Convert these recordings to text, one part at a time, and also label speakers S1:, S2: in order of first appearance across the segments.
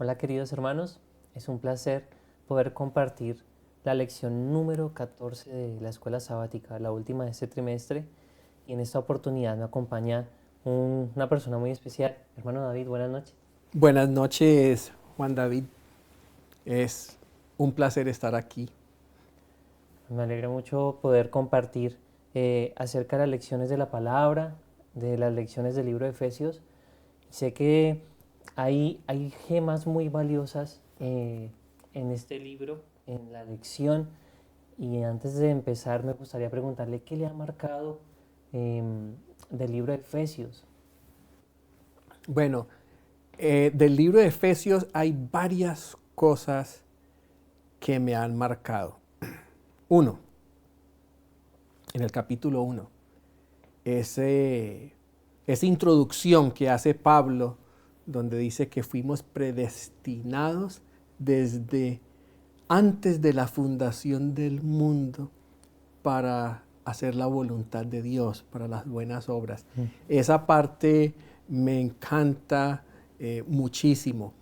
S1: Hola queridos hermanos, es un placer poder compartir la lección número 14 de la escuela sabática, la última de este trimestre, y en esta oportunidad me acompaña una persona muy especial. Hermano David, buenas noches.
S2: Buenas noches, Juan David. Es un placer estar aquí.
S1: Me alegra mucho poder compartir acerca de las lecciones de la palabra, de las lecciones del libro de Efesios. Sé que hay gemas muy valiosas en este libro, en la lección. Y antes de empezar, me gustaría preguntarle qué le ha marcado del libro de Efesios.
S2: Bueno, del libro de Efesios hay varias cosas que me han marcado. Uno, en el capítulo 1, esa introducción que hace Pablo, donde dice que fuimos predestinados desde antes de la fundación del mundo para hacer la voluntad de Dios, para las buenas obras. Esa parte me encanta muchísimo.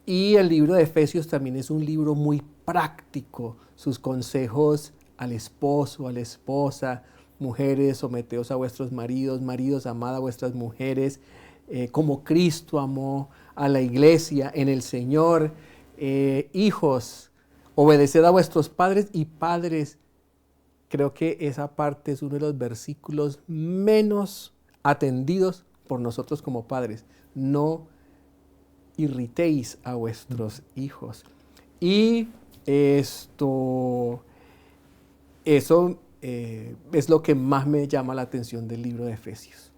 S2: Y el libro de Efesios también es un libro muy práctico. Sus consejos al esposo, a la esposa, mujeres, someteos a vuestros maridos, maridos, amad a vuestras mujeres, como Cristo amó a la iglesia en el Señor. Hijos, obedeced a vuestros padres, y padres, creo que esa parte es uno de los versículos menos atendidos por nosotros como padres. No irritéis a vuestros hijos. Y esto, eso es lo que más me llama la atención del libro de Efesios.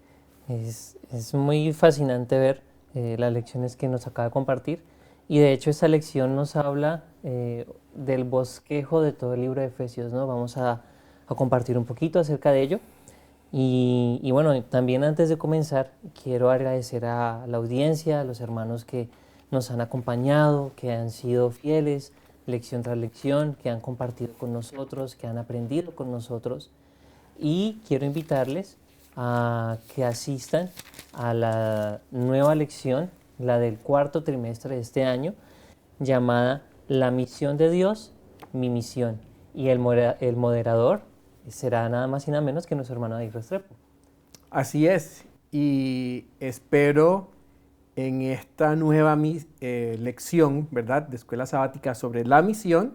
S1: Es muy fascinante ver las lecciones que nos acaba de compartir. Y de hecho esta lección nos habla del bosquejo de todo el libro de Efesios, ¿no? Vamos a compartir un poquito acerca de ello. Y bueno, también antes de comenzar, quiero agradecer a la audiencia, a los hermanos que nos han acompañado, que han sido fieles, lección tras lección, que han compartido con nosotros, que han aprendido con nosotros. Y quiero invitarles a que asistan a la nueva lección, la del cuarto trimestre de este año, llamada La misión de Dios, mi misión. Y el moderador será nada más y nada menos que nuestro hermano David Restrepo.
S2: Así es, y espero en esta nueva lección, ¿verdad?, de Escuela Sabática sobre la misión,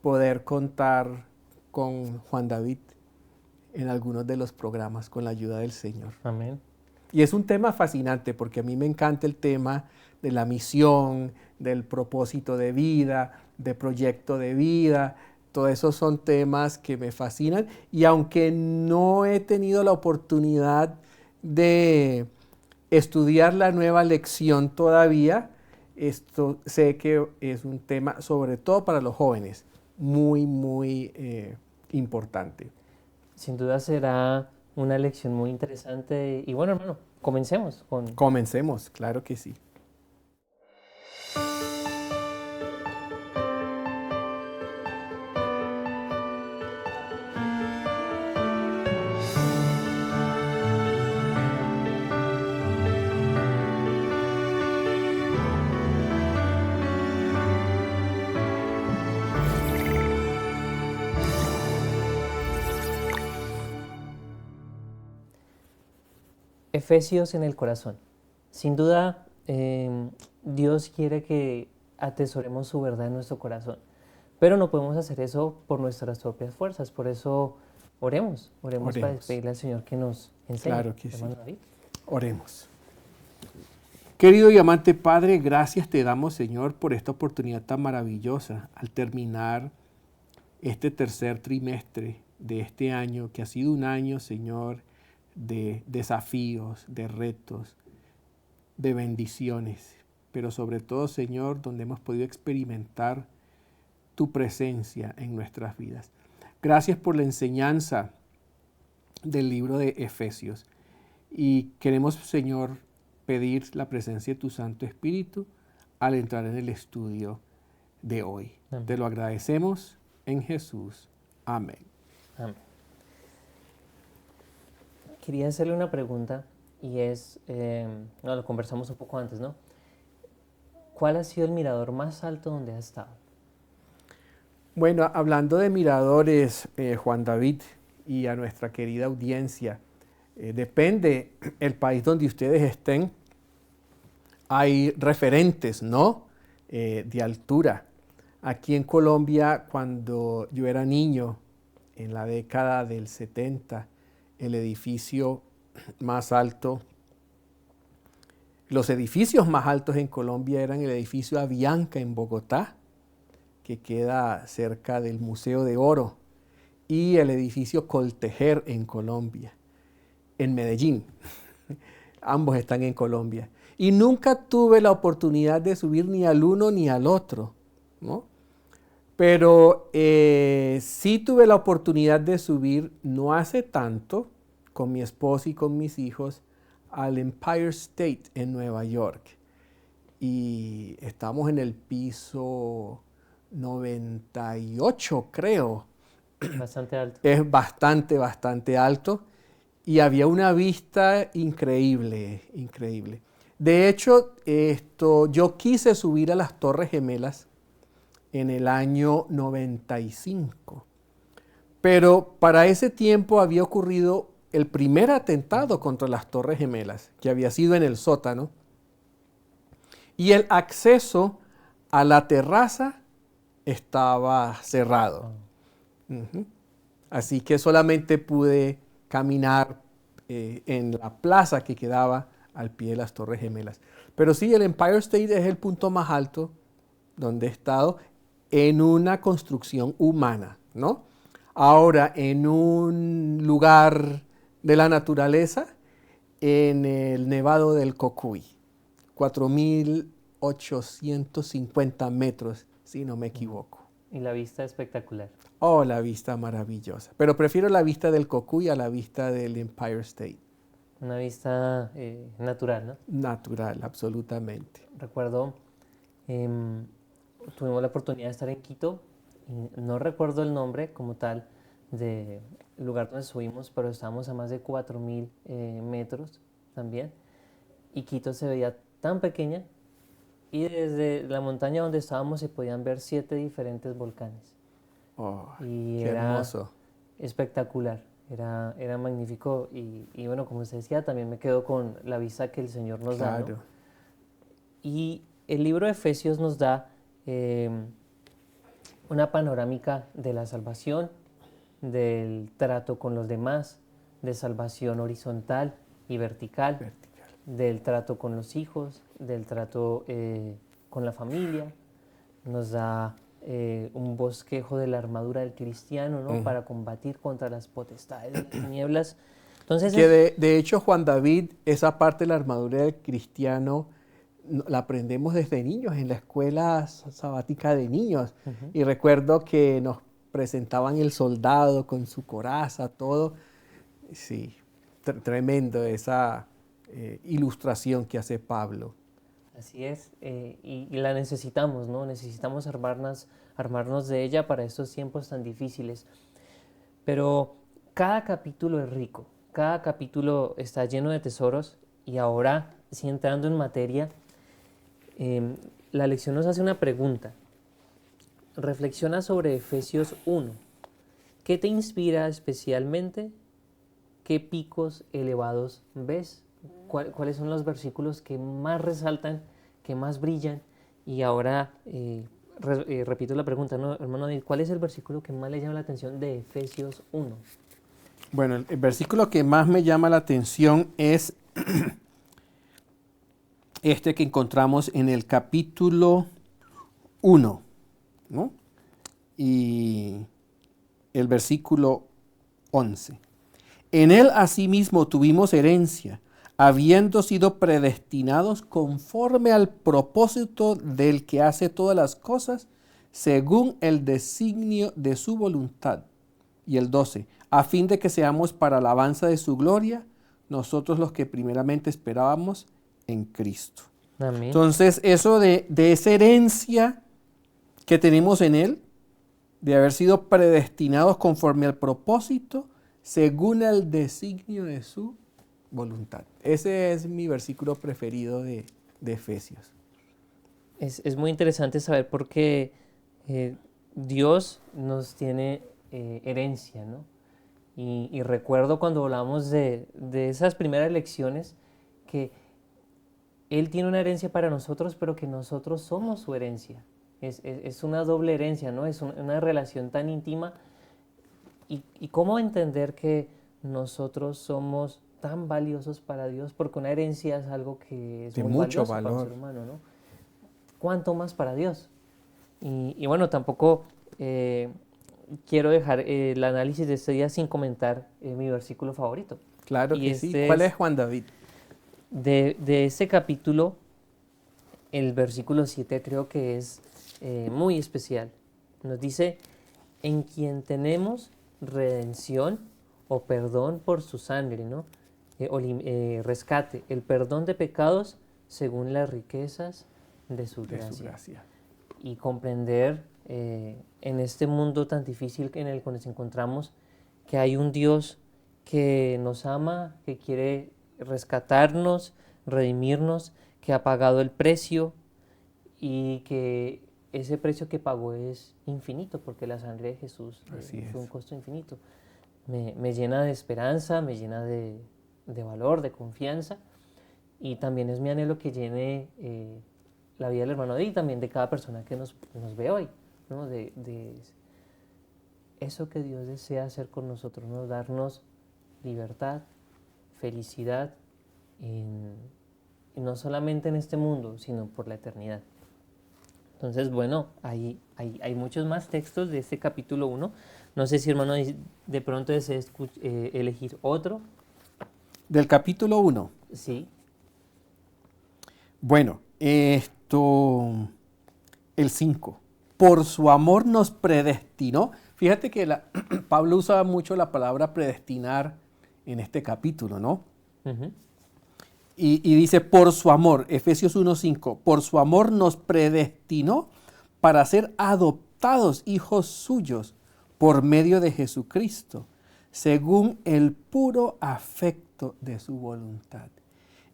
S2: poder contar con Juan David en algunos de los programas con la ayuda del Señor.
S1: Amén.
S2: Y es un tema fascinante porque a mí me encanta el tema de la misión, del propósito de vida, de proyecto de vida. Todos esos son temas que me fascinan, y aunque no he tenido la oportunidad de estudiar la nueva lección todavía, esto sé que es un tema, sobre todo para los jóvenes, muy importante.
S1: Sin duda será una lección muy interesante. Y bueno, hermano, comencemos con...
S2: Comencemos, claro que sí.
S1: Efesios en el corazón. Sin duda, Dios quiere que atesoremos su verdad en nuestro corazón, pero no podemos hacer eso por nuestras propias fuerzas. Por eso oremos para
S2: Oremos.
S1: pedirle al Señor que nos enseñe.
S2: Claro que sí.
S1: Hermano David.
S2: Oremos. Querido y amante Padre, gracias te damos, Señor, por esta oportunidad tan maravillosa al terminar este tercer trimestre de este año, que ha sido un año, Señor, de desafíos, de retos, de bendiciones, pero sobre todo, Señor, donde hemos podido experimentar tu presencia en nuestras vidas. Gracias por la enseñanza del libro de Efesios, y queremos, Señor, pedir la presencia de tu Santo Espíritu al entrar en el estudio de hoy.
S1: Amén.
S2: Te lo agradecemos en Jesús. Amén.
S1: Amén. Quería hacerle una pregunta y es, lo conversamos un poco antes, ¿no? ¿cuál ha sido el mirador más alto donde has estado?
S2: Bueno, hablando de miradores, Juan David, y a nuestra querida audiencia, depende el país donde ustedes estén, hay referentes, ¿no? De altura. Aquí en Colombia, cuando yo era niño, en la década del 70, el edificio más alto, los edificios más altos en Colombia eran el edificio Avianca en Bogotá, que queda cerca del Museo de Oro, y el edificio Coltejer en Colombia, en Medellín. Ambos están en Colombia. Y nunca tuve la oportunidad de subir ni al uno ni al otro, ¿no? Pero sí tuve la oportunidad de subir no hace tanto con mi esposo y con mis hijos al Empire State en Nueva York. Y estamos en el piso 98, creo.
S1: Bastante alto.
S2: Es bastante, bastante alto. Y había una vista increíble, increíble. De hecho, yo quise subir a las Torres Gemelas en el año 95. Pero para ese tiempo había ocurrido el primer atentado contra las Torres Gemelas, que había sido en el sótano. Y el acceso a la terraza estaba cerrado. Uh-huh. Así que solamente pude caminar en la plaza que quedaba al pie de las Torres Gemelas. Pero sí, el Empire State es el punto más alto donde he estado en una construcción humana, ¿no? Ahora, en un lugar de la naturaleza, en el Nevado del Cocuy, 4.850 metros, si no me equivoco.
S1: Y la vista espectacular.
S2: Oh, la vista maravillosa. Pero prefiero la vista del Cocuy a la vista del Empire State.
S1: Una vista natural, ¿no?
S2: Natural, absolutamente.
S1: Recuerdo, tuvimos la oportunidad de estar en Quito, y no recuerdo el nombre como tal del lugar donde subimos, pero estábamos a más de 4.000 metros también. Y Quito se veía tan pequeña y desde la montaña donde estábamos se podían ver 7 diferentes volcanes.
S2: Oh,
S1: Y
S2: qué
S1: era
S2: hermoso.
S1: espectacular, era magnífico y bueno, como usted decía, también me quedo con la vista que el Señor nos da, ¿no?
S2: Claro.
S1: Y el libro de Efesios nos da una panorámica de la salvación, del trato con los demás, de salvación horizontal y vertical, del trato con los hijos, del trato con la familia. Nos da un bosquejo de la armadura del cristiano, ¿no? Para combatir contra las potestades de las tinieblas. Entonces,
S2: Que de hecho, Juan David, esa parte de la armadura del cristiano la aprendemos desde niños en la escuela sabática de niños. Y recuerdo que nos presentaban el soldado con su coraza, todo. Sí, tremendo esa ilustración que hace Pablo.
S1: así es, y la necesitamos, ¿no? Necesitamos armarnos de ella para estos tiempos tan difíciles. Pero cada capítulo es rico, cada capítulo está lleno de tesoros y ahora, si entrando en materia, la lección nos hace una pregunta. Reflexiona sobre Efesios 1. ¿Qué te inspira especialmente? ¿Qué picos elevados ves? ¿Cuáles son los versículos que más resaltan, que más brillan? Y ahora repito la pregunta, ¿no, hermano David? ¿Cuál es el versículo que más le llama la atención de Efesios 1?
S2: Bueno, el versículo que más me llama la atención es este que encontramos en el capítulo 1, ¿no? Y el versículo 11. En él asimismo tuvimos herencia, habiendo sido predestinados conforme al propósito del que hace todas las cosas, según el designio de su voluntad. Y el 12, a fin de que seamos para alabanza de su gloria, nosotros los que primeramente esperábamos en Cristo.
S1: Amén.
S2: Entonces, eso de esa herencia que tenemos en Él, de haber sido predestinados conforme al propósito, según el designio de su voluntad. Ese es mi versículo preferido de Efesios.
S1: Es muy interesante saber por qué Dios nos tiene herencia, ¿no? Y recuerdo cuando hablamos de esas primeras lecciones que Él tiene una herencia para nosotros, pero que nosotros somos su herencia. Es una doble herencia, ¿no? Es una relación tan íntima. Y cómo entender que nosotros somos tan valiosos para Dios, porque una herencia es algo que es
S2: De
S1: muy
S2: mucho
S1: valioso para un
S2: valor.
S1: ser humano, ¿no? ¿Cuánto más para Dios? Y bueno, tampoco quiero dejar el análisis de este día sin comentar mi versículo favorito.
S2: Claro
S1: Y
S2: que sí.
S1: este
S2: ¿Cuál es,
S1: es
S2: Juan David?
S1: de este capítulo, el versículo 7 creo que es muy especial. Nos dice, en quien tenemos redención o perdón por su sangre, ¿no? Rescate, el perdón de pecados según las riquezas de su
S2: De su
S1: gracia.
S2: gracia.
S1: Y comprender en este mundo tan difícil en el que nos encontramos que hay un Dios que nos ama, que quiere rescatarnos, redimirnos, que ha pagado el precio y que ese precio que pagó es infinito porque la sangre de Jesús
S2: Así
S1: fue un
S2: es.
S1: costo infinito. Me llena de esperanza, me llena de valor, de confianza y también es mi anhelo que llene la vida del hermano y también de cada persona que nos ve hoy, ¿no? De eso que Dios desea hacer con nosotros, ¿no? Darnos libertad, felicidad, y no solamente en este mundo, sino por la eternidad. Entonces, bueno, hay muchos más textos de este capítulo 1. No sé si hermano de pronto desea elegir otro.
S2: Del capítulo 1.
S1: Sí.
S2: Bueno, el 5. Por su amor nos predestinó. Fíjate que Pablo usa mucho la palabra predestinar en este capítulo, ¿no?
S1: Uh-huh.
S2: Y dice, por su amor, Efesios 1:5, por su amor nos predestinó para ser adoptados hijos suyos por medio de Jesucristo, según el puro afecto de su voluntad.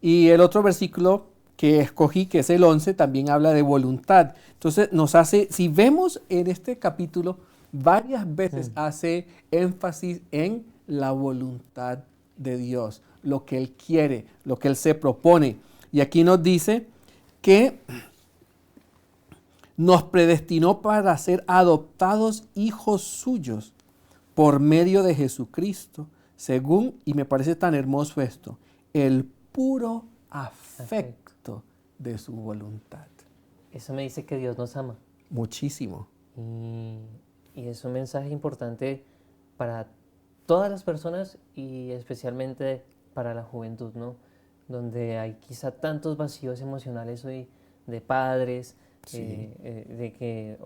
S2: Y el otro versículo que escogí, que es el 11, también habla de voluntad. Entonces nos hace, si vemos en este capítulo, varias veces hace énfasis en la voluntad de Dios, lo que Él quiere, lo que Él se propone. Y aquí nos dice que nos predestinó para ser adoptados hijos suyos por medio de Jesucristo, según, y me parece tan hermoso esto, el puro afecto de su voluntad.
S1: Eso me dice que Dios nos ama.
S2: Muchísimo.
S1: Y es un mensaje importante para todas las personas y especialmente para la juventud, ¿no? Donde hay quizá tantos vacíos emocionales hoy de padres,
S2: Sí.
S1: de que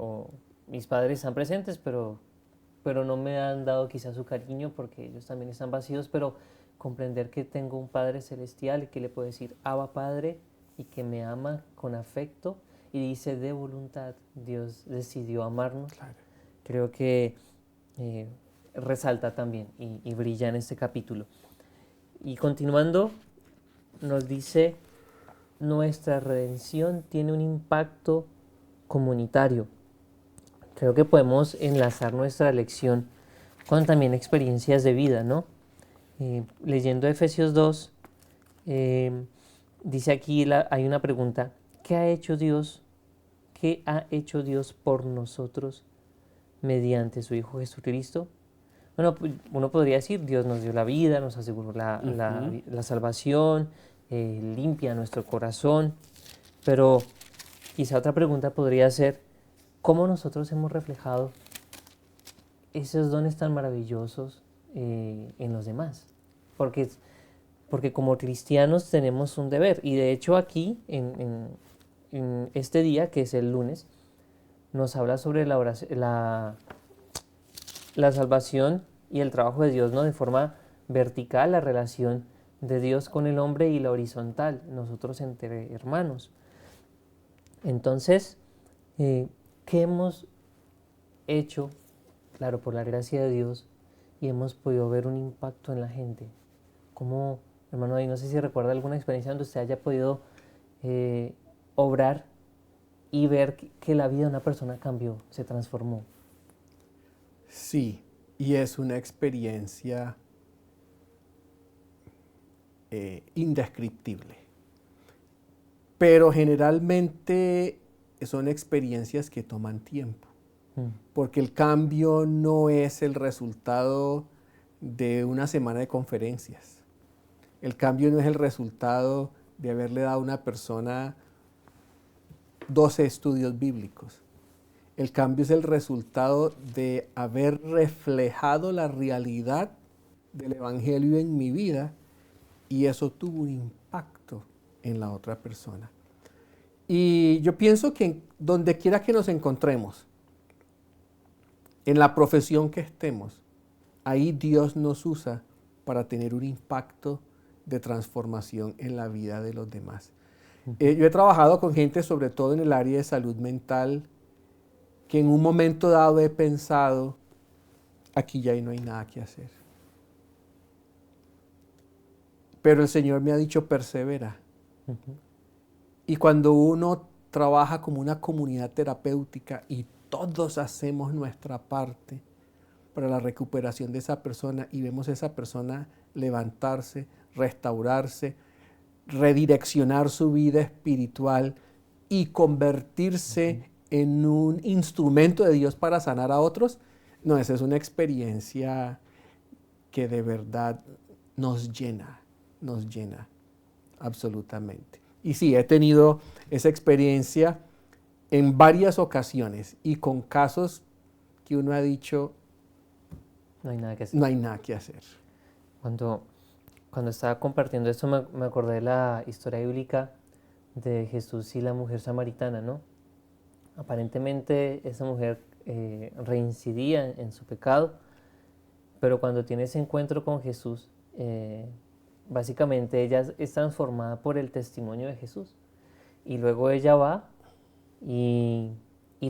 S1: mis padres están presentes, pero no me han dado quizá su cariño porque ellos también están vacíos, pero comprender que tengo un Padre celestial y que le puedo decir Abba Padre y que me ama con afecto y dice de voluntad, Dios decidió amarnos.
S2: Claro.
S1: Creo que resalta también y brilla en este capítulo. Y continuando, nos dice, nuestra redención tiene un impacto comunitario. Creo que podemos enlazar nuestra lección con también experiencias de vida, ¿no? Leyendo Efesios 2, dice aquí, hay una pregunta, ¿qué ha hecho Dios? ¿Qué ha hecho Dios por nosotros mediante su Hijo Jesucristo? Bueno, uno podría decir, Dios nos dio la vida, nos aseguró la salvación, limpia nuestro corazón, pero quizá otra pregunta podría ser, ¿cómo nosotros hemos reflejado esos dones tan maravillosos en los demás? Porque como cristianos tenemos un deber, y de hecho aquí, en este día, que es el lunes, nos habla sobre la salvación y el trabajo de Dios, ¿no? De forma vertical, la relación de Dios con el hombre y la horizontal, nosotros entre hermanos. Entonces, ¿qué hemos hecho? Claro, por la gracia de Dios, y hemos podido ver un impacto en la gente. Como, hermano, no sé si recuerda alguna experiencia donde usted haya podido obrar y ver que la vida de una persona cambió, se transformó.
S2: Sí, y es una experiencia indescriptible. Pero generalmente son experiencias que toman tiempo, porque el cambio no es el resultado de una semana de conferencias. El cambio no es el resultado de haberle dado a una persona 12 estudios bíblicos. El cambio es el resultado de haber reflejado la realidad del Evangelio en mi vida y eso tuvo un impacto en la otra persona. Y yo pienso que donde quiera que nos encontremos, en la profesión que estemos, ahí Dios nos usa para tener un impacto de transformación en la vida de los demás. Yo he trabajado con gente, sobre todo en el área de salud mental, que en un momento dado he pensado, aquí ya no hay nada que hacer. Pero el Señor me ha dicho, persevera. Y cuando uno trabaja como una comunidad terapéutica y todos hacemos nuestra parte para la recuperación de esa persona y vemos a esa persona levantarse, restaurarse, redireccionar su vida espiritual y convertirse en un instrumento de Dios para sanar a otros, no, esa es una experiencia que de verdad nos llena absolutamente. Y sí, he tenido esa experiencia en varias ocasiones y con casos que uno ha dicho,
S1: No hay nada que hacer.
S2: no hay nada que hacer.
S1: Cuando estaba compartiendo esto me acordé de la historia bíblica de Jesús y la mujer samaritana, ¿no? Aparentemente esa mujer reincidía en su pecado, pero cuando tiene ese encuentro con Jesús, básicamente ella es transformada por el testimonio de Jesús. Y luego ella va y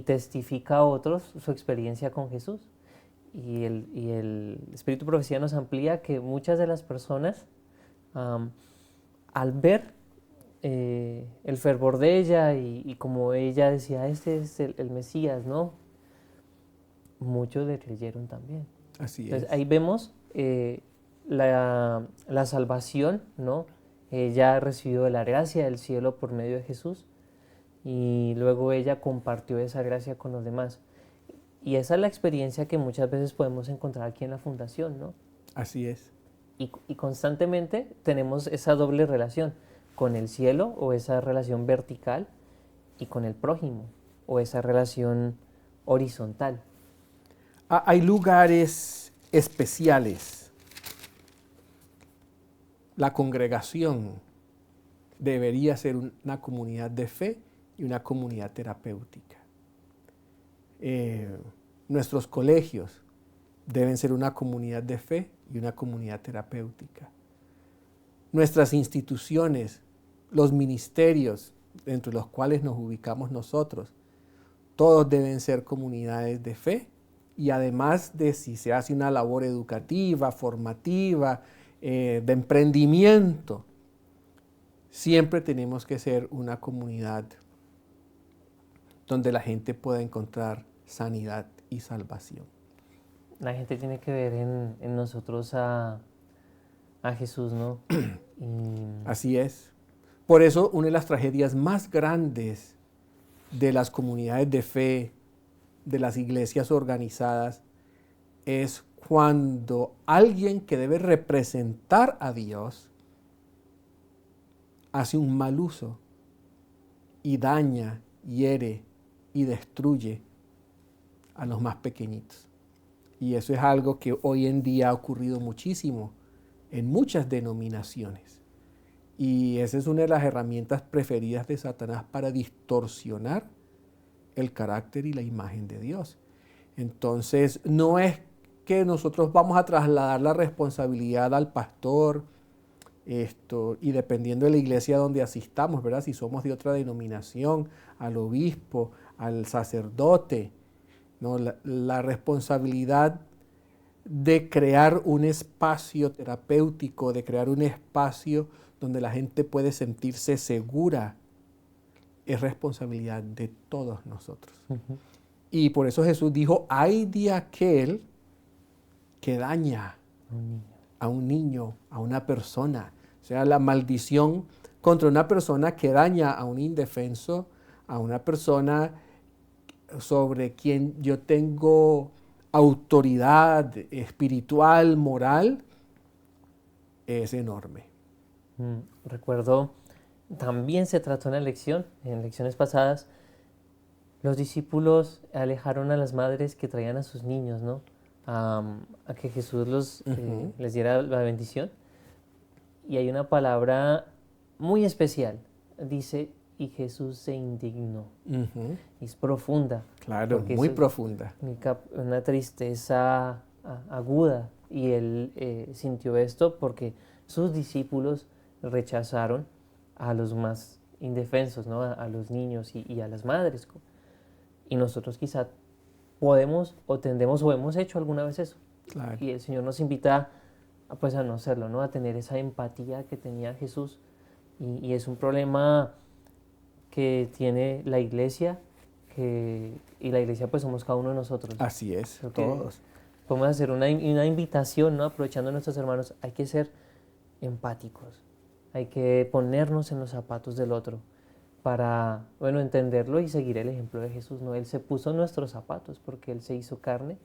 S1: testifica a otros su experiencia con Jesús. Y el Espíritu de Profecía nos amplía que muchas de las personas, al ver el fervor de ella y como ella decía, este es el Mesías, ¿no? Muchos le creyeron también.
S2: Así
S1: Entonces,
S2: es.
S1: ahí vemos la salvación, ¿no? Ella ha recibido la gracia del cielo por medio de Jesús y luego ella compartió esa gracia con los demás. Y esa es la experiencia que muchas veces podemos encontrar aquí en la fundación, ¿no?
S2: Así es.
S1: Y constantemente tenemos esa doble relación con el cielo o esa relación vertical y con el prójimo o esa relación horizontal.
S2: Hay lugares especiales. La congregación debería ser una comunidad de fe y una comunidad terapéutica. Nuestros colegios deben ser una comunidad de fe y una comunidad terapéutica. Nuestras instituciones, los ministerios entre los cuales nos ubicamos nosotros, todos deben ser comunidades de fe y además de si se hace una labor educativa, formativa, de emprendimiento, siempre tenemos que ser una comunidad donde la gente pueda encontrar sanidad y salvación.
S1: La gente tiene que ver en nosotros a Jesús, ¿no?
S2: Así es. Por eso una de las tragedias más grandes de las comunidades de fe, de las iglesias organizadas, es cuando alguien que debe representar a Dios hace un mal uso y daña, hiere y destruye a los más pequeñitos. Y eso es algo que hoy en día ha ocurrido muchísimo en muchas denominaciones. Y esa es una de las herramientas preferidas de Satanás para distorsionar el carácter y la imagen de Dios. Entonces, no es que nosotros vamos a trasladar la responsabilidad al pastor, y dependiendo de la iglesia donde asistamos, ¿verdad? Si somos de otra denominación, al obispo, al sacerdote, ¿no? La responsabilidad de crear un espacio terapéutico, de crear un espacio donde la gente puede sentirse segura es responsabilidad de todos nosotros.
S1: Ujú.
S2: Y por eso Jesús dijo, ay de aquel que daña
S1: Un niño.
S2: a un niño, a una persona. O sea, la maldición contra una persona que daña a un indefenso, a una persona sobre quien yo tengo autoridad espiritual, moral, es enorme.
S1: Recuerdo, también se trató en lecciones pasadas, los discípulos alejaron a las madres que traían a sus niños, ¿no? A que Jesús les diera la bendición. Y hay una palabra muy especial. Dice, y Jesús se indignó.
S2: Ujú.
S1: Es profunda.
S2: Claro,
S1: porque
S2: muy
S1: eso
S2: profunda.
S1: significa una tristeza aguda. Y él sintió esto porque sus discípulos rechazaron a los más indefensos, ¿no? A los niños y a las madres. Y nosotros quizá podemos o tendemos o hemos hecho alguna vez eso.
S2: Claro.
S1: Y el Señor nos invita pues a no hacerlo, ¿no? A tener esa empatía que tenía Jesús. Y es un problema que tiene la iglesia, y la iglesia pues somos cada uno de nosotros.
S2: Así es,
S1: Creo que
S2: todos.
S1: podemos hacer una invitación, ¿no? Aprovechando a nuestros hermanos, hay que ser empáticos, hay que ponernos en los zapatos del otro para, bueno, entenderlo y seguir el ejemplo de Jesús, ¿no? Él se puso en nuestros zapatos porque Él se hizo carne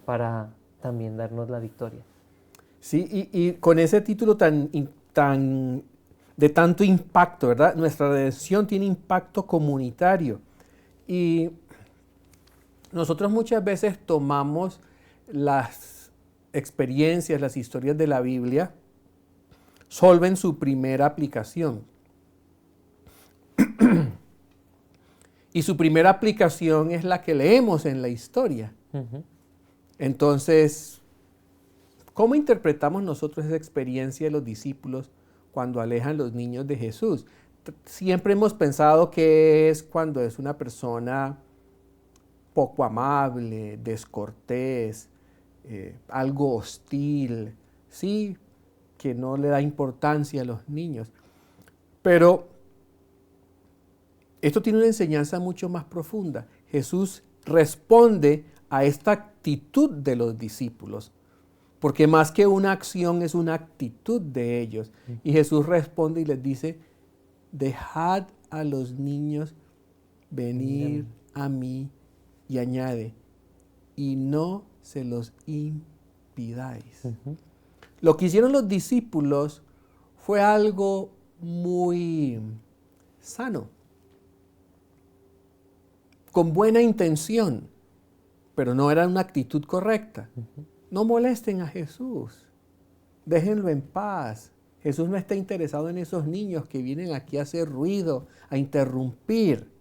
S1: para también darnos la victoria.
S2: Sí, y con ese título tan de tanto impacto, ¿verdad? Nuestra redención tiene impacto comunitario. Y nosotros muchas veces tomamos las experiencias, las historias de la Biblia, solo en su primera aplicación. Y su primera aplicación es la que leemos en la historia.
S1: Uh-huh.
S2: Entonces, ¿cómo interpretamos nosotros esa experiencia de los discípulos cuando alejan los niños de Jesús? Siempre hemos pensado que es cuando es una persona poco amable, descortés, algo hostil, sí, que no le da importancia a los niños. Pero esto tiene una enseñanza mucho más profunda. Jesús responde a esta actitud de los discípulos, porque más que una acción es una actitud de ellos. Y Jesús responde y les dice, dejad a los niños venir a mí, y añade, y no se los impidáis.
S1: Uh-huh.
S2: Lo que hicieron los discípulos fue algo muy sano, con buena intención, pero no era una actitud correcta.
S1: Uh-huh.
S2: No molesten a Jesús, déjenlo en paz. Jesús no está interesado en esos niños que vienen aquí a hacer ruido, a interrumpir.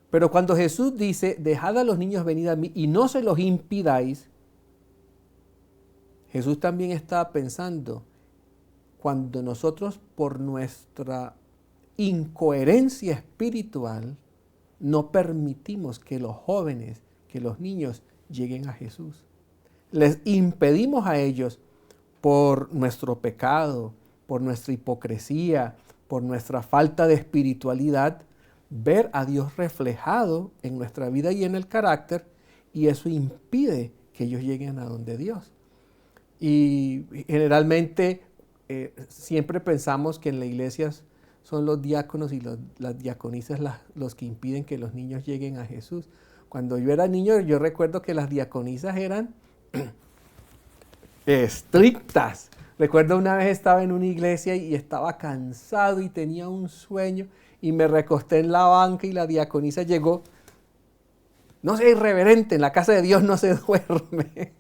S2: Pero cuando Jesús dice, dejad a los niños venir a mí y no se los impidáis, Jesús también estaba pensando, cuando nosotros por nuestra incoherencia espiritual no permitimos que los jóvenes, que los niños lleguen a Jesús. Les impedimos a ellos por nuestro pecado, por nuestra hipocresía, por nuestra falta de espiritualidad, ver a Dios reflejado en nuestra vida y en el carácter, y eso impide que ellos lleguen a donde Dios. Y generalmente siempre pensamos que en la iglesia son los diáconos y las diaconisas los que impiden que los niños lleguen a Jesús. Cuando yo era niño, yo recuerdo que las diaconisas eran estrictas. Recuerdo una vez estaba en una iglesia y estaba cansado y tenía un sueño y me recosté en la banca y la diaconisa llegó. No sea irreverente, en la casa de Dios no se duerme.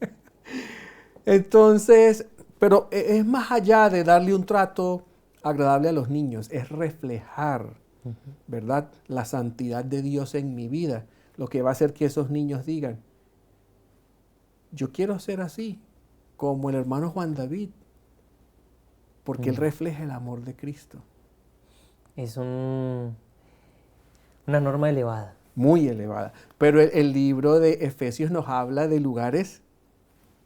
S2: Entonces, pero es más allá de darle un trato agradable a los niños, es reflejar, ¿verdad?, la santidad de Dios en mi vida, lo que va a hacer que esos niños digan, yo quiero ser así, como el hermano Juan David, porque él refleja el amor de Cristo.
S1: Es una norma elevada.
S2: Muy elevada. Pero el libro de Efesios nos habla de lugares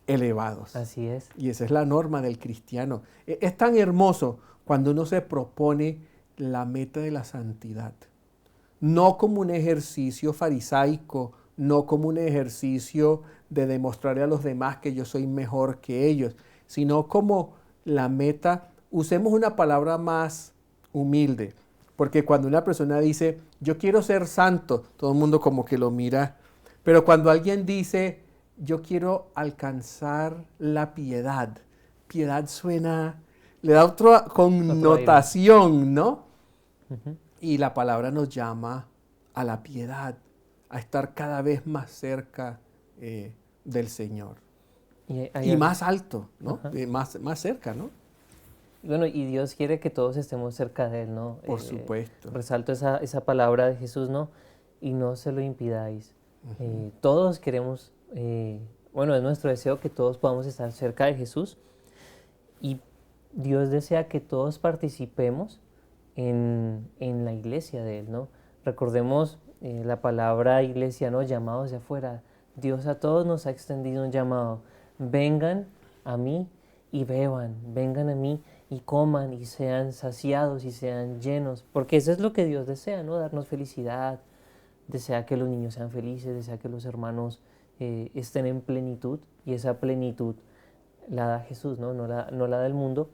S2: elevados.
S1: Así es.
S2: Y esa es la norma del cristiano. Es tan hermoso cuando uno se propone la meta de la santidad. no como un ejercicio farisaico, no como un ejercicio de demostrarle a los demás que yo soy mejor que ellos, sino como la meta. Usemos una palabra más humilde, porque cuando una persona dice, yo quiero ser santo, todo el mundo como que lo mira, pero cuando alguien dice, yo quiero alcanzar la piedad, piedad suena, le da otra connotación, ¿no?
S1: Ujú.
S2: Y la palabra nos llama a la piedad, a estar cada vez más cerca del Señor.
S1: Hay
S2: Y
S1: algo.
S2: más alto, ¿no?
S1: Ajá.
S2: Más cerca, ¿no?
S1: Bueno, y Dios quiere que todos estemos cerca de Él, ¿no?
S2: Por supuesto.
S1: Resalto esa palabra de Jesús, ¿no? Y no se lo impidáis. Todos queremos, bueno, es nuestro deseo que todos podamos estar cerca de Jesús y Dios desea que todos participemos en la iglesia de Él, ¿no? Recordemos la palabra iglesia, ¿no? Llamados hacia afuera. Dios a todos nos ha extendido un llamado. Vengan a mí y beban, vengan a mí y coman y sean saciados y sean llenos, porque eso es lo que Dios desea, ¿no? Darnos felicidad, desea que los niños sean felices, desea que los hermanos estén en plenitud, y esa plenitud la da Jesús, ¿no? No la del mundo.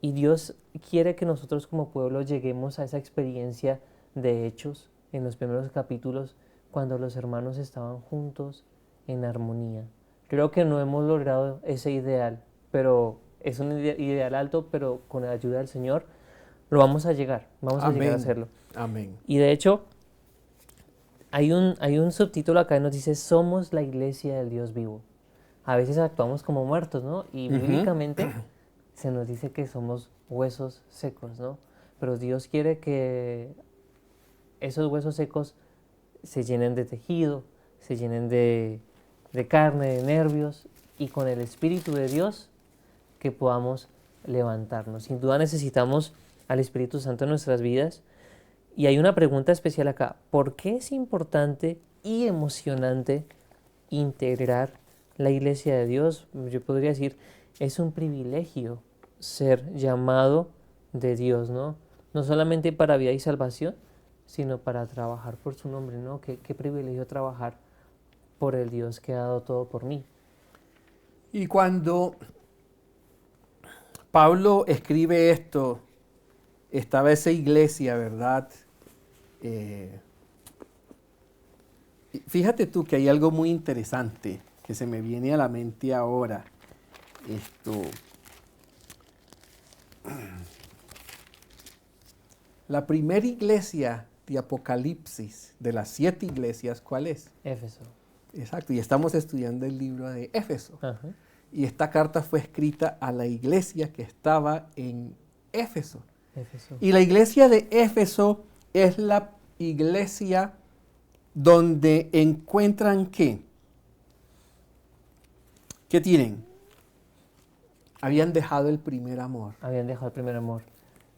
S1: Y Dios quiere que nosotros como pueblo lleguemos a esa experiencia de Hechos en los primeros capítulos, cuando los hermanos estaban juntos en armonía. Creo que no hemos logrado ese ideal, pero es un ideal alto, pero con la ayuda del Señor lo vamos a llegar a
S2: Amén.
S1: hacerlo.
S2: Amén.
S1: Y de hecho, hay un subtítulo acá que nos dice, somos la iglesia del Dios vivo. A veces actuamos como muertos, ¿no? Y bíblicamente se nos dice que somos huesos secos, ¿no? Pero Dios quiere que esos huesos secos se llenen de tejido, se llenen de carne, de nervios, y con el Espíritu de Dios que podamos levantarnos. Sin duda necesitamos al Espíritu Santo en nuestras vidas. Y hay una pregunta especial acá. ¿Por qué es importante y emocionante integrar la iglesia de Dios? Yo podría decir, es un privilegio ser llamado de Dios, ¿no? No solamente para vida y salvación, sino para trabajar por su nombre, ¿no? Qué privilegio trabajar por el Dios que ha dado todo por mí.
S2: Y cuando Pablo escribe esto, estaba esa iglesia, ¿verdad? Fíjate tú que hay algo muy interesante que se me viene a la mente ahora. La primera iglesia de Apocalipsis, de las 7 iglesias, ¿cuál es?
S1: Éfeso.
S2: Exacto, y estamos estudiando el libro de Éfeso.
S1: Ajá.
S2: Y esta carta fue escrita a la iglesia que estaba en Éfeso.
S1: Éfeso.
S2: Y la iglesia de Éfeso es la iglesia donde encuentran ¿qué? ¿Qué tienen? Habían dejado el primer amor.
S1: Habían dejado el primer amor.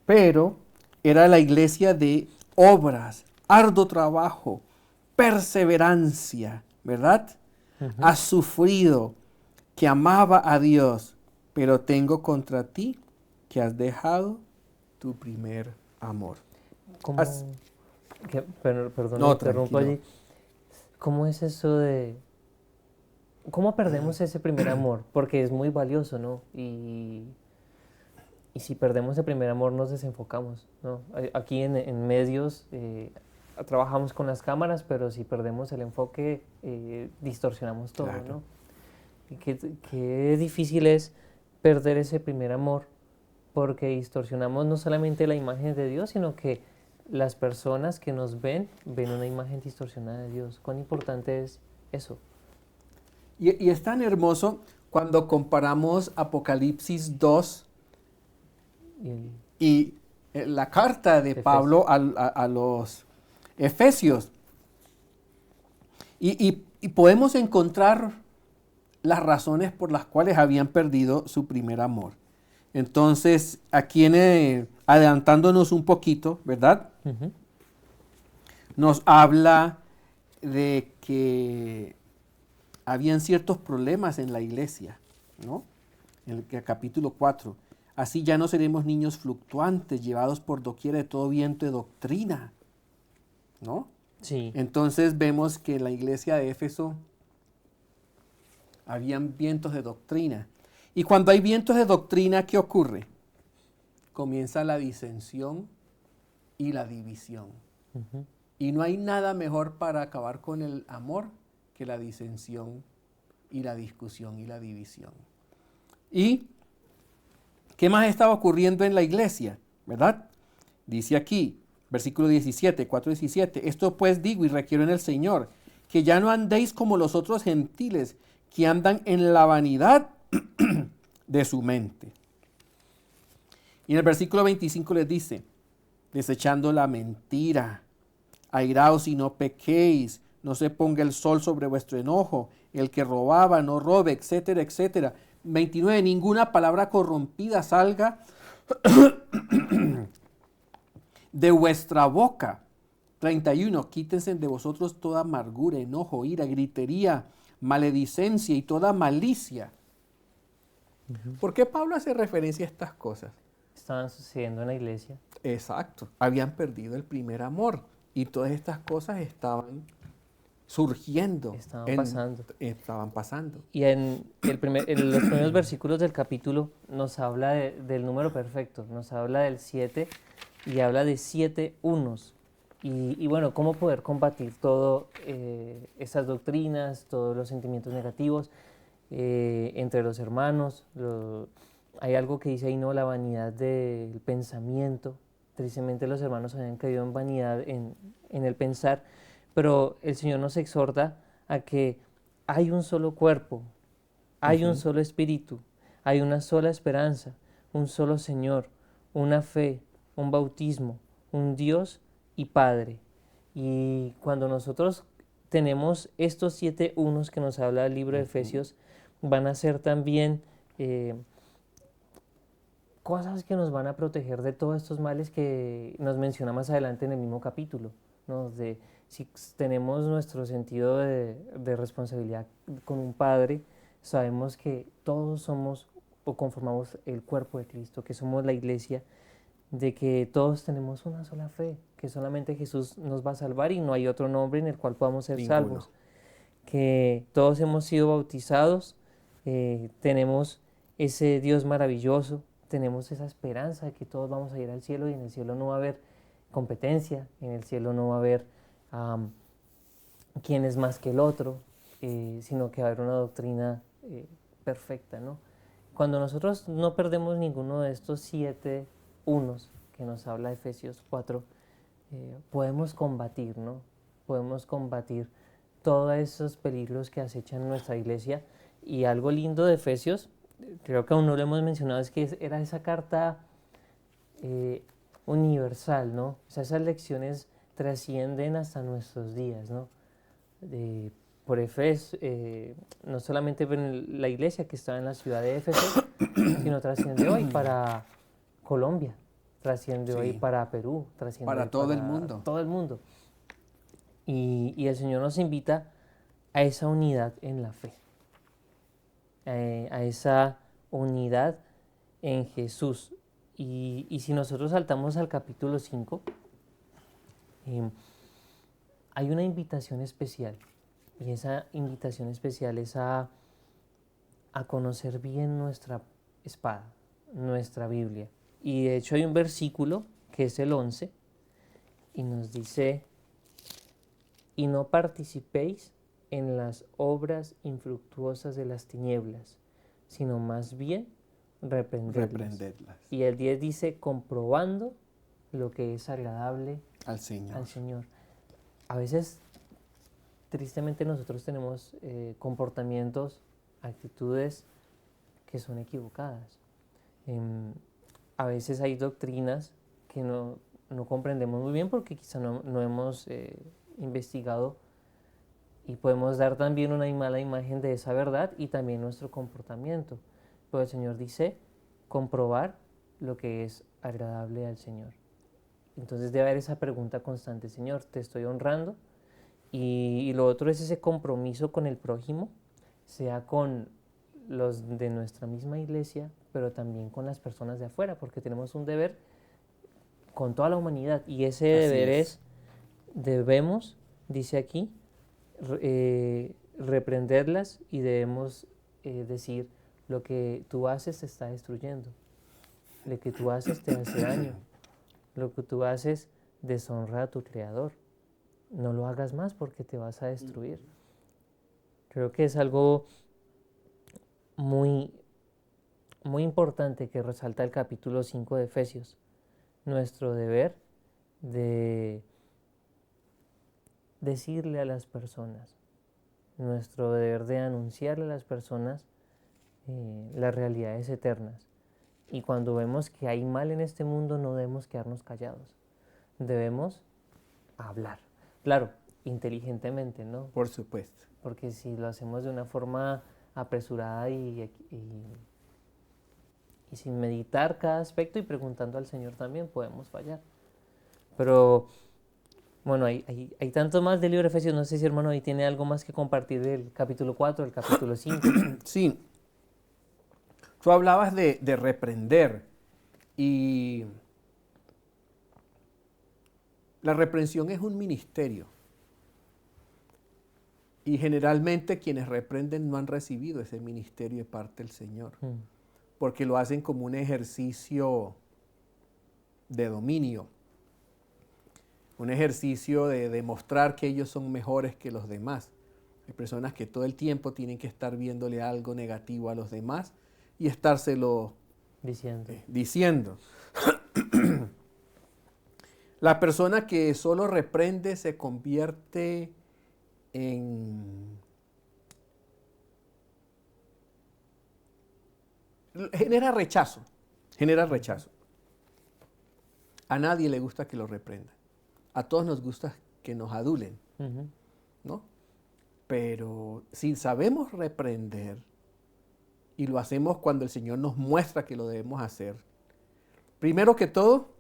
S2: Pero era la iglesia de obras, arduo trabajo, perseverancia, ¿verdad? Ha sufrido, que amaba a Dios, pero tengo contra ti que has dejado tu primer amor.
S1: ¿Cómo? Perdón,
S2: No,
S1: interrumpo
S2: tranquilo.
S1: allí. ¿Cómo es eso de... ¿Cómo perdemos ese primer amor? Porque es muy valioso, ¿no? Y si perdemos el primer amor nos desenfocamos, ¿no? Aquí en medios trabajamos con las cámaras, pero si perdemos el enfoque distorsionamos todo,
S2: Claro.
S1: ¿no? Y qué difícil es perder ese primer amor, porque distorsionamos no solamente la imagen de Dios, sino que las personas que nos ven una imagen distorsionada de Dios. ¿Cuán importante es eso?
S2: Y es tan hermoso cuando comparamos Apocalipsis 2 y la carta de
S1: Efesios.
S2: Pablo a los Efesios. Y podemos encontrar las razones por las cuales habían perdido su primer amor. Entonces, aquí adelantándonos un poquito, ¿verdad?
S1: Uh-huh.
S2: Nos habla de que habían ciertos problemas en la iglesia, ¿no? En el capítulo 4. Así ya no seremos niños fluctuantes, llevados por doquiera de todo viento de doctrina. ¿no?
S1: Sí,
S2: Entonces vemos que en la iglesia de Éfeso habían vientos de doctrina. Y cuando hay vientos de doctrina, ¿qué ocurre? Comienza la disensión y la división.
S1: ujú,
S2: Y no hay nada mejor para acabar con el amor que la disensión y la discusión y la división. ¿Y qué más estaba ocurriendo en la iglesia? ¿Verdad? Dice aquí, versículo 17, 4:17, esto pues digo y requiero en el Señor, que ya no andéis como los otros gentiles, que andan en la vanidad de su mente. Y en el versículo 25 les dice, desechando la mentira, airaos y no pequéis, no se ponga el sol sobre vuestro enojo, el que robaba no robe, etcétera, etcétera. 29, ninguna palabra corrompida salga de vuestra boca. 31, quítense de vosotros toda amargura, enojo, ira, gritería, maledicencia y toda malicia.
S1: ujú.
S2: ¿Por qué Pablo hace referencia a estas cosas?
S1: Estaban sucediendo en la iglesia.
S2: Exacto, habían perdido el primer amor y todas estas cosas estaban surgiendo,
S1: Estaban pasando.
S2: estaban pasando.
S1: Y en los primeros versículos del capítulo nos habla del número perfecto, nos habla del 7 y habla de 7 unos. Y bueno, cómo poder combatir todo estas doctrinas, todos los sentimientos negativos entre los hermanos. Hay algo que dice ahí, no, la vanidad del pensamiento. Tristemente los hermanos habían caído en vanidad en el pensar, pero el Señor nos exhorta a que hay un solo cuerpo, hay un
S2: Ujú.
S1: solo espíritu, hay una sola esperanza, un solo Señor, una fe, un bautismo, un Dios y Padre. Y cuando nosotros tenemos estos 7 unos que nos habla el libro de
S2: Ujú.
S1: Efesios, van a ser también cosas que nos van a proteger de todos estos males que nos menciona más adelante en el mismo capítulo, ¿no? De si tenemos nuestro sentido de responsabilidad con un Padre, sabemos que todos somos o conformamos el cuerpo de Cristo, que somos la iglesia, de que todos tenemos una sola fe, que solamente Jesús nos va a salvar y no hay otro nombre en el cual podamos ser
S2: Ninguno.
S1: salvos, que todos hemos sido bautizados, tenemos ese Dios maravilloso, tenemos esa esperanza de que todos vamos a ir al cielo y en el cielo no va a haber competencia, en el cielo no va a haber um, quién es más que el otro, sino que va a haber una doctrina perfecta, ¿no? Cuando nosotros no perdemos ninguno de estos 7 unos que nos habla Efesios 4, podemos combatir, ¿no? Podemos combatir todos esos peligros que acechan nuestra iglesia. Y algo lindo de Efesios, creo que aún no lo hemos mencionado, es que era esa carta eh, universal, ¿no? O sea, esas lecciones trascienden hasta nuestros días, ¿no? Por Efes, no solamente en la iglesia que estaba en la ciudad de Éfeso, sino trasciende hoy para Colombia, trasciende hoy
S2: Sí,
S1: para Perú, trasciende hoy
S2: para todo el
S1: para
S2: mundo.
S1: todo el mundo. Y el Señor nos invita a esa unidad en la fe, a esa unidad en Jesús. Y si nosotros saltamos al capítulo 5, eh, hay una invitación especial. Y esa invitación especial es a conocer bien nuestra espada, nuestra Biblia. Y de hecho hay un versículo que es el 11 y nos dice, y no participéis en las obras infructuosas de las tinieblas, sino más bien reprenderlas.
S2: Reprenderlas
S1: Y el 10 dice, comprobando lo que es agradable
S2: al Señor.
S1: al Señor. A veces, tristemente, nosotros tenemos comportamientos, actitudes que son equivocadas. A veces hay doctrinas que no comprendemos muy bien porque quizá no hemos investigado y podemos dar también una mala imagen de esa verdad y también nuestro comportamiento. Pero el Señor dice comprobar lo que es agradable al Señor. Entonces debe haber esa pregunta constante, Señor, te estoy honrando. Y lo otro es ese compromiso con el prójimo, sea con los de nuestra misma iglesia, pero también con las personas de afuera, porque tenemos un deber con toda la humanidad y ese
S2: Así
S1: deber
S2: es.
S1: es debemos, dice aquí, reprenderlas y debemos decir, lo que tú haces te está destruyendo, lo que tú haces te hace daño, lo que tú haces deshonra a tu Creador. No lo hagas más porque te vas a destruir. Creo que es algo muy, muy importante que resalta el capítulo 5 de Efesios. Nuestro deber de decirle a las personas, nuestro deber de anunciarle a las personas las realidades eternas. Y cuando vemos que hay mal en este mundo, no debemos quedarnos callados. Debemos hablar. Claro, inteligentemente, ¿no?
S2: Por supuesto.
S1: Porque si lo hacemos de una forma apresurada y sin meditar cada aspecto y preguntando al Señor también, podemos fallar. Pero bueno, hay tanto más del libro de Efesios. No sé si hermano ahí tiene algo más que compartir del capítulo 4, del capítulo 5.
S2: Sí, tú hablabas de reprender y la reprensión es un ministerio. Y generalmente quienes reprenden no han recibido ese ministerio de parte del Señor, porque lo hacen como un ejercicio de dominio, un ejercicio de demostrar que ellos son mejores que los demás. Hay personas que todo el tiempo tienen que estar viéndole algo negativo a los demás y estárselo diciendo. La persona que solo reprende se convierte genera rechazo. A nadie le gusta que lo reprendan. A todos nos gusta que nos adulen, ¿no? Pero si sabemos reprender y lo hacemos cuando el Señor nos muestra que lo debemos hacer, primero que todo,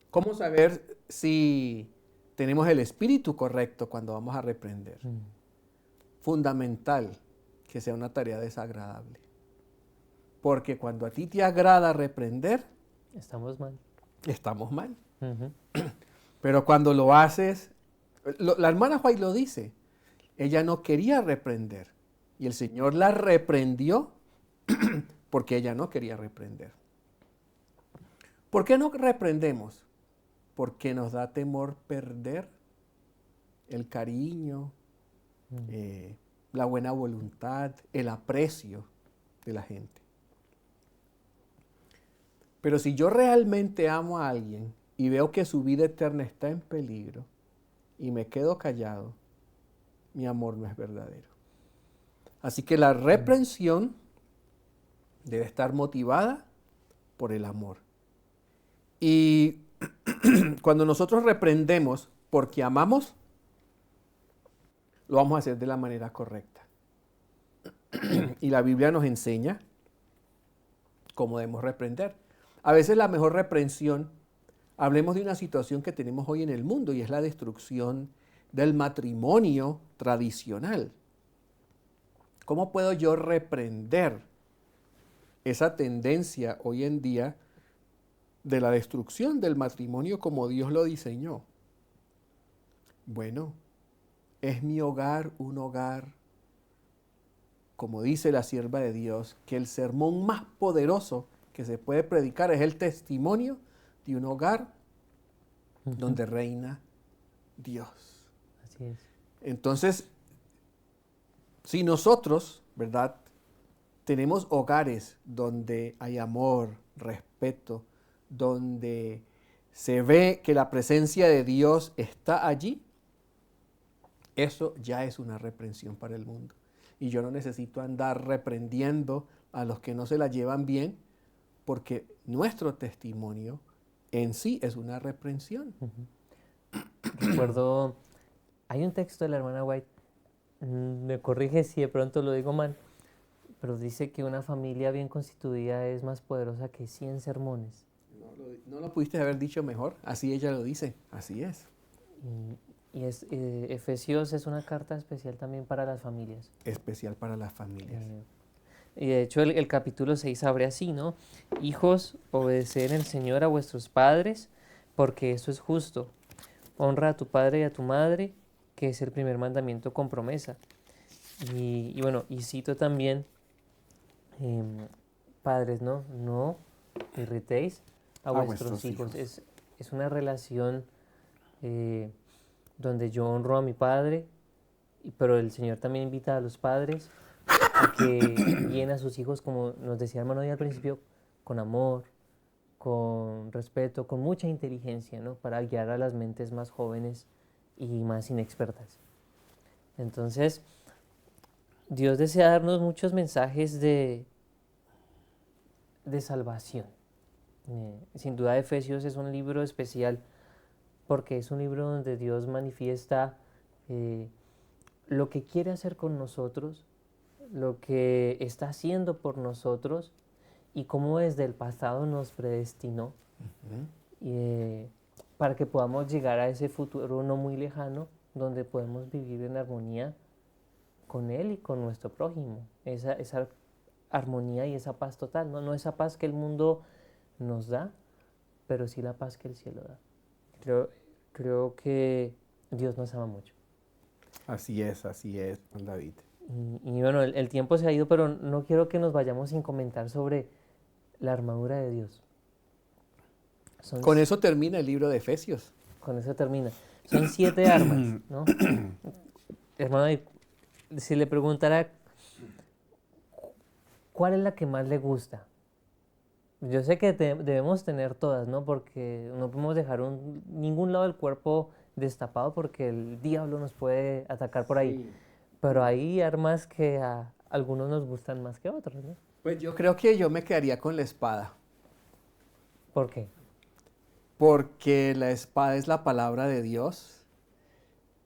S2: ¿cómo saber si tenemos el espíritu correcto cuando vamos a reprender? Fundamental que sea una tarea desagradable. Porque cuando a ti te agrada reprender,
S1: estamos mal.
S2: Estamos mal. Pero cuando lo haces, la hermana White lo dice, ella no quería reprender y el Señor la reprendió porque ella no quería reprender. ¿Por qué no reprendemos? Porque nos da temor perder el cariño, la buena voluntad, el aprecio de la gente. Pero si yo realmente amo a alguien y veo que su vida eterna está en peligro y me quedo callado, mi amor no es verdadero. Así que la reprensión debe estar motivada por el amor. Y cuando nosotros reprendemos porque amamos, lo vamos a hacer de la manera correcta. Y la Biblia nos enseña cómo debemos reprender. A veces la mejor reprensión, hablemos de una situación que tenemos hoy en el mundo y es la destrucción del matrimonio tradicional. ¿Cómo puedo yo reprender esa tendencia hoy en día de la destrucción del matrimonio como Dios lo diseñó? Bueno, es mi hogar un hogar, como dice la sierva de Dios, que el sermón más poderoso que se puede predicar es el testimonio de un hogar donde reina Dios.
S1: Así es.
S2: Entonces, si nosotros, ¿verdad?, tenemos hogares donde hay amor, respeto, donde se ve que la presencia de Dios está allí, eso ya es una reprensión para el mundo. Y yo no necesito andar reprendiendo a los que no se la llevan bien, porque nuestro testimonio en sí es una reprensión.
S1: Recuerdo, hay un texto de la hermana White, me corrige si de pronto lo digo mal, pero dice que una familia bien constituida es más poderosa que 100 sermones.
S2: No lo pudiste haber dicho mejor, así ella lo dice, así es.
S1: Efesios es una carta especial también para las familias.
S2: Especial para las familias.
S1: Y de hecho el capítulo 6 abre así, ¿no? Hijos, obedeced en el Señor a vuestros padres, porque eso es justo. honra a tu padre y a tu madre, que es el primer mandamiento con promesa. Y bueno, y cito también, padres, ¿no? No irritéis a
S2: A
S1: vuestros
S2: vuestros
S1: hijos.
S2: hijos.
S1: Es una relación eh, donde yo honro a mi padre, pero el Señor también invita a los padres a que guíen a sus hijos, como nos decía hermano hoy al principio, con amor, con respeto, con mucha inteligencia, ¿no? Para guiar a las mentes más jóvenes y más inexpertas. Entonces, Dios desea darnos muchos mensajes de salvación. Sin duda, Efesios es un libro especial porque es un libro donde Dios manifiesta eh, lo que quiere hacer con nosotros, lo que está haciendo por nosotros y cómo desde el pasado nos predestinó eh, para que podamos llegar a ese futuro no muy lejano donde podemos vivir en armonía con Él y con nuestro prójimo. Esa armonía y esa paz total, ¿no? No esa paz que el mundo nos da, pero sí la paz que el cielo da. Creo que Dios nos ama mucho.
S2: Así es, Juan David.
S1: Y bueno, el tiempo se ha ido, pero no quiero que nos vayamos sin comentar sobre la armadura de Dios.
S2: Con eso termina el libro de Efesios.
S1: Con eso termina. Son 7 armas, ¿no? Hermano, si le preguntara cuál es la que más le gusta. Yo sé que debemos tener todas, ¿no? Porque no podemos dejar ningún lado del cuerpo destapado porque el diablo nos puede atacar por ahí.
S2: Sí.
S1: Pero hay armas que a algunos nos gustan más que a otros, ¿no?
S2: Pues yo creo que yo me quedaría con la espada,
S1: ¿Por qué?
S2: porque la espada es la palabra de Dios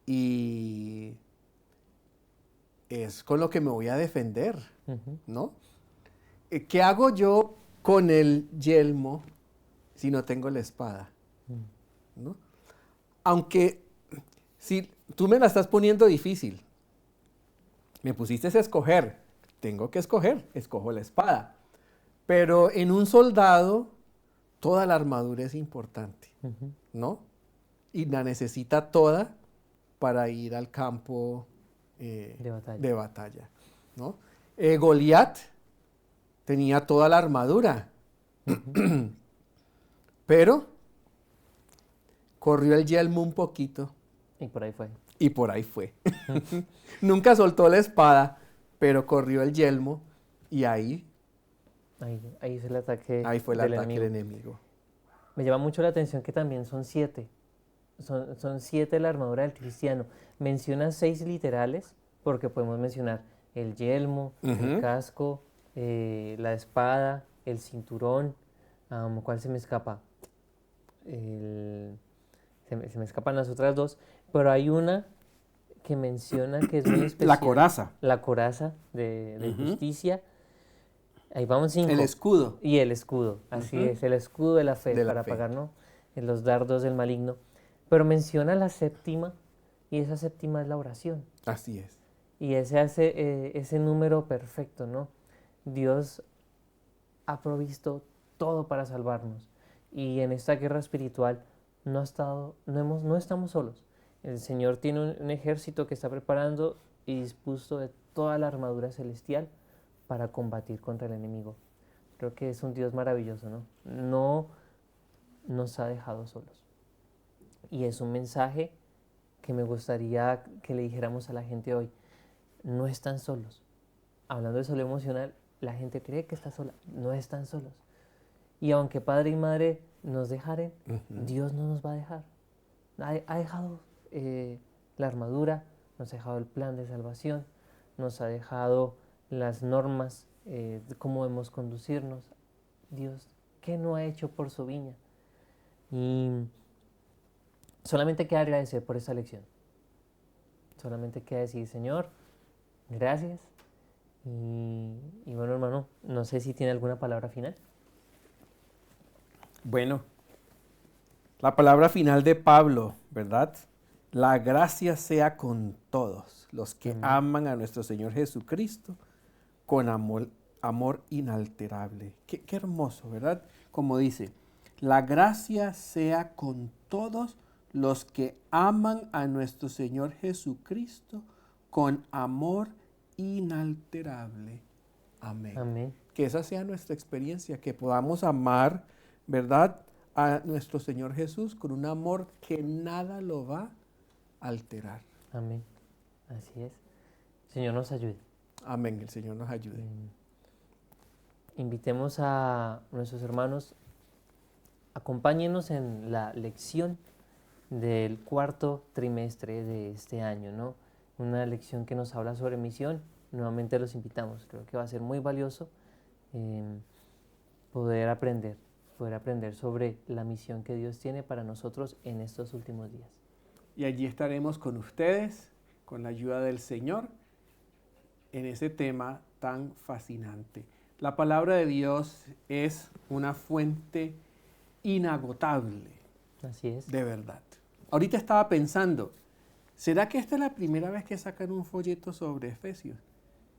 S2: y es con lo que me voy a defender,
S1: Ujú.
S2: ¿no? ¿Qué hago yo con el yelmo si no tengo la espada? ¿No? Aunque si tú me la estás poniendo difícil, me pusiste a escoger, tengo que escoger, escojo la espada. Pero en un soldado, toda la armadura es importante,
S1: Ujú.
S2: ¿no? Y la necesita toda para ir al campo
S1: De batalla.
S2: de batalla, ¿no? Goliat tenía toda la armadura, pero corrió el yelmo un poquito
S1: Y por ahí fue.
S2: y por ahí fue. Nunca soltó la espada, pero corrió el yelmo y ahí
S1: Ahí es el ataque
S2: fue el
S1: del
S2: ataque
S1: enemigo.
S2: del enemigo.
S1: Me llama mucho la atención que también son 7. Son 7 la armadura del cristiano. Menciona 6 literales, porque podemos mencionar el yelmo, el
S2: Ujú.
S1: casco, la espada, el cinturón. ¿Cuál se me escapa? Se me escapan las otras dos, pero hay una que menciona que es muy especial.
S2: La coraza.
S1: La coraza de
S2: Ujú.
S1: justicia. Ahí vamos 5.
S2: El escudo.
S1: Y el escudo, así
S2: Ujú.
S1: es, el escudo de la fe
S2: De la
S1: para
S2: fe.
S1: apagar, ¿no? En los dardos del maligno. Pero menciona la séptima, y esa séptima es la oración.
S2: Así es.
S1: Y ese hace ese número perfecto, ¿no? Dios ha provisto todo para salvarnos. Y en esta guerra espiritual no estamos solos. El Señor tiene un ejército que está preparando y dispuesto de toda la armadura celestial para combatir contra el enemigo. Creo que es un Dios maravilloso, ¿no? No nos ha dejado solos. Y es un mensaje que me gustaría que le dijéramos a la gente hoy. No están solos. Hablando de salud emocional, la gente cree que está sola. No están solos. Y aunque padre y madre nos dejaren, Dios no nos va a dejar. Ha dejado la armadura, nos ha dejado el plan de salvación, nos ha dejado las normas de cómo debemos conducirnos. Dios, ¿qué no ha hecho por su viña? Y solamente queda agradecer por esta lección. Solamente queda decir, Señor, gracias. Y bueno, hermano, no sé si tiene alguna palabra final.
S2: Bueno, la palabra final de Pablo, ¿verdad? La gracia sea con todos los que
S1: Amén.
S2: aman a nuestro Señor Jesucristo con amor inalterable. Qué hermoso, ¿verdad? Como dice, la gracia sea con todos los que aman a nuestro Señor Jesucristo con amor inalterable. Amén.
S1: Amén.
S2: Que esa sea nuestra experiencia, que podamos amar, ¿verdad?, a nuestro Señor Jesús con un amor que nada lo va a alterar.
S1: Amén. Así es. Señor nos ayude.
S2: Amén, el Señor nos ayude.
S1: Invitemos a nuestros hermanos, acompáñenos en la lección del cuarto trimestre de este año, ¿no? Una lección que nos habla sobre misión. Nuevamente los invitamos. Creo que va a ser muy valioso poder aprender sobre la misión que Dios tiene para nosotros en estos últimos días.
S2: Y allí estaremos con ustedes, con la ayuda del Señor, en ese tema tan fascinante. La palabra de Dios es una fuente inagotable.
S1: Así es.
S2: De verdad. Ahorita estaba pensando, ¿será que esta es la primera vez que sacan un folleto sobre Efesios?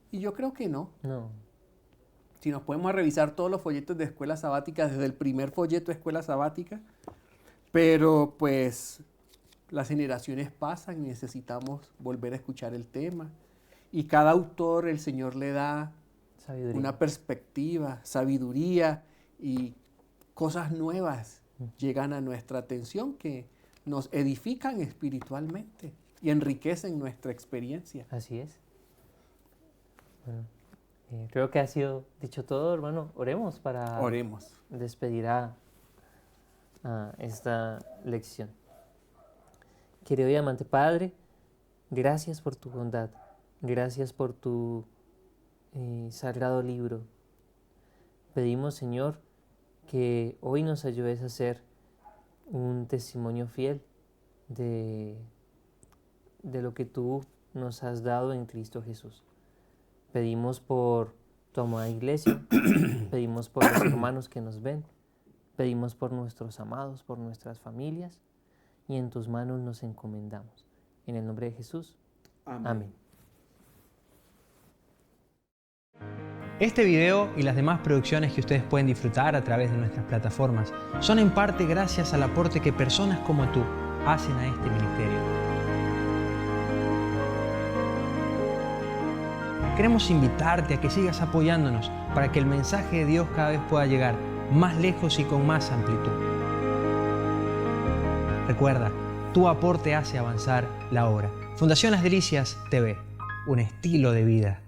S2: Y yo creo que no.
S1: No.
S2: Si nos podemos revisar todos los folletos de escuela sabática, desde el primer folleto de escuela sabática, pero pues las generaciones pasan y necesitamos volver a escuchar el tema. Y cada autor, el Señor le da
S1: Sabiduría.
S2: una perspectiva, sabiduría y cosas nuevas llegan a nuestra atención que nos edifican espiritualmente y enriquecen nuestra experiencia.
S1: Así es. Bueno, creo que ha sido dicho todo, hermano. Oremos para despedir a esta lección. Querido y amante Padre, gracias por tu bondad, gracias por tu sagrado libro. Pedimos, Señor, que hoy nos ayudes a ser un testimonio fiel de lo que tú nos has dado en Cristo Jesús. Pedimos por tu amada iglesia, pedimos por los hermanos que nos ven, pedimos por nuestros amados, por nuestras familias, y en tus manos nos encomendamos. En el nombre de Jesús.
S2: Amén.
S1: Amén.
S3: Este video y las demás producciones que ustedes pueden disfrutar a través de nuestras plataformas son en parte gracias al aporte que personas como tú hacen a este ministerio. Queremos invitarte a que sigas apoyándonos para que el mensaje de Dios cada vez pueda llegar más lejos y con más amplitud. Recuerda, tu aporte hace avanzar la obra. Fundación Las Delicias TV, un estilo de vida.